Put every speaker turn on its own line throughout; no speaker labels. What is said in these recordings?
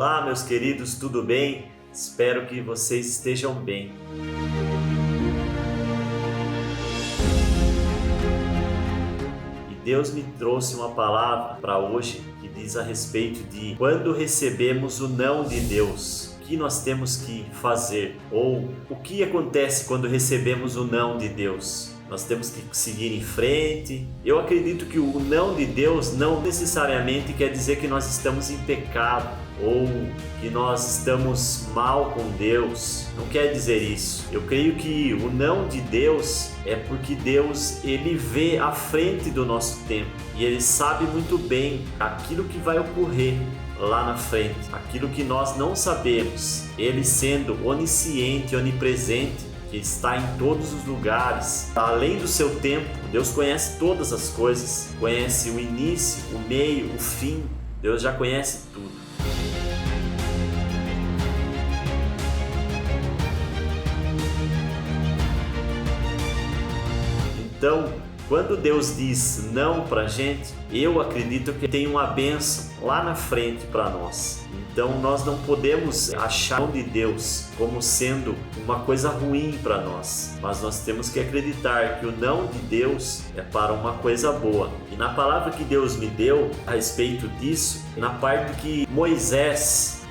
Olá, meus queridos, tudo bem? Espero que vocês estejam bem. E Deus me trouxe uma palavra para hoje que diz a respeito de quando recebemos o não de Deus, o que nós temos que fazer, ou o que acontece quando recebemos o não de Deus. Nós temos que seguir em frente. Eu acredito que o não de Deus não necessariamente quer dizer que nós estamos em pecado ou que nós estamos mal com Deus. Não quer dizer isso. Eu creio que o não de Deus é porque Deus, ele vê à frente do nosso tempo e ele sabe muito bem aquilo que vai ocorrer lá na frente, aquilo que nós não sabemos. Ele sendo onisciente, onipresente, que está em todos os lugares, além do seu tempo, Deus conhece todas as coisas, conhece o início, o meio, o fim. Deus já conhece tudo. Então, quando Deus diz não pra gente, eu acredito que tem uma bênção lá na frente para nós. Então nós não podemos achar o não de Deus como sendo uma coisa ruim para nós, mas nós temos que acreditar que o não de Deus é para uma coisa boa. E na palavra que Deus me deu a respeito disso, na parte que Moisés,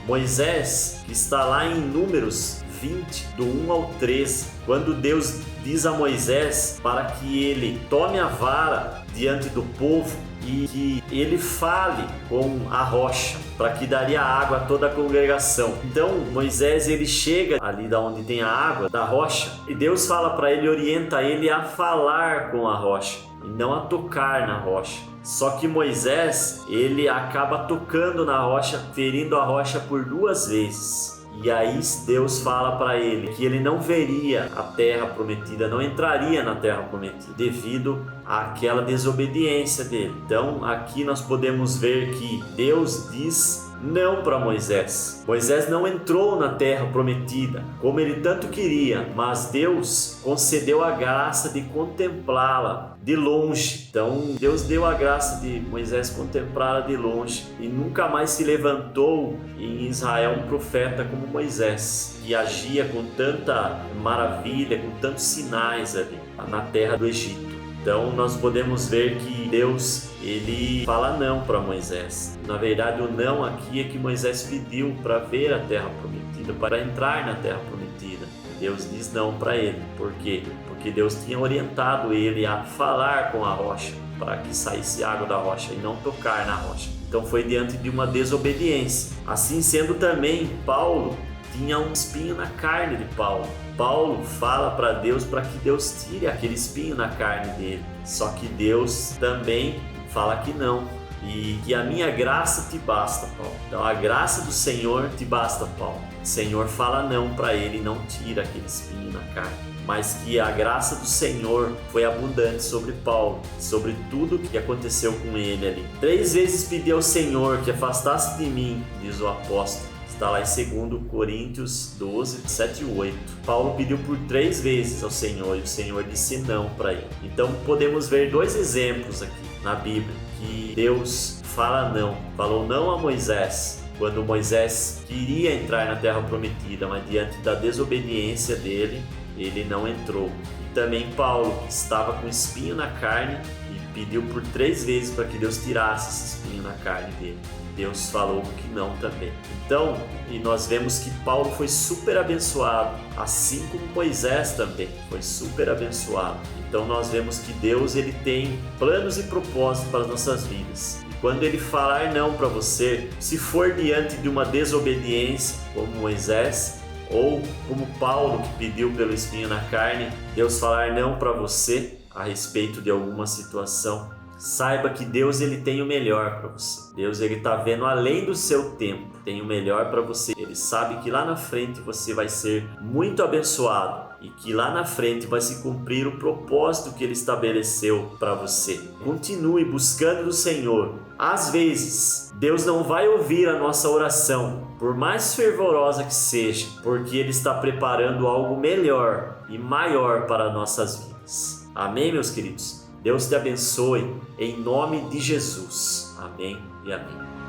que está lá em Números 20, do 1 ao 13, quando Deus diz a Moisés para que ele tome a vara diante do povo e que ele fale com a rocha, para que daria água a toda a congregação. Então Moisés, ele chega ali da onde tem a água, da rocha, e Deus fala para ele, orienta ele a falar com a rocha e não a tocar na rocha. Só que Moisés, ele acaba tocando na rocha, ferindo a rocha por 2 vezes. E aí Deus fala para ele que ele não veria a terra prometida, não entraria na terra prometida, devido àquela desobediência dele. Então aqui nós podemos ver que Deus diz não para Moisés. Moisés não entrou na terra prometida como ele tanto queria, mas Deus concedeu a graça de contemplá-la de longe. Então Deus deu a graça de Moisés contemplá-la de longe, e nunca mais se levantou em Israel um profeta como Moisés, que agia com tanta maravilha, com tantos sinais ali na terra do Egito. Então nós podemos ver que Deus, ele fala não para Moisés. Na verdade, o não aqui é que Moisés pediu para ver a terra prometida, para entrar na terra prometida. Deus diz não para ele. Por quê? Porque Deus tinha orientado ele a falar com a rocha, para que saísse água da rocha e não tocar na rocha. Então foi diante de uma desobediência. Assim sendo também, Paulo tinha um espinho na carne de Paulo. Paulo fala para Deus para que Deus tire aquele espinho na carne dele. Só que Deus também fala que não. E que a minha graça te basta, Paulo. Então a graça do Senhor te basta, Paulo. O Senhor fala não para ele e não tira aquele espinho na carne. Mas que a graça do Senhor foi abundante sobre Paulo, sobre tudo que aconteceu com ele ali. 3 vezes pedi ao Senhor que afastasse de mim, diz o apóstolo. Está lá em 2 Coríntios 12, 7 e 8. Paulo pediu por 3 vezes ao Senhor e o Senhor disse não para ele. Então podemos ver 2 exemplos aqui na Bíblia que Deus fala não. Falou não a Moisés quando Moisés queria entrar na terra prometida, mas diante da desobediência dele, ele não entrou. E também Paulo, que estava com espinho na carne e pediu por 3 vezes para que Deus tirasse esse espinho na carne dele. Deus falou que não também. Então, e nós vemos que Paulo foi super abençoado, assim como Moisés também foi super abençoado. Então nós vemos que Deus, ele tem planos e propósitos para as nossas vidas. E quando ele falar não para você, se for diante de uma desobediência, como Moisés, ou como Paulo, que pediu pelo espinho na carne, Deus falar não para você a respeito de alguma situação, saiba que Deus, ele tem o melhor para você. Deus, ele está vendo além do seu tempo, tem o melhor para você. Ele sabe que lá na frente você vai ser muito abençoado e que lá na frente vai se cumprir o propósito que ele estabeleceu para você. Continue buscando o Senhor. Às vezes, Deus não vai ouvir a nossa oração, por mais fervorosa que seja, porque ele está preparando algo melhor e maior para nossas vidas. Amém, meus queridos? Deus te abençoe, em nome de Jesus. Amém e amém.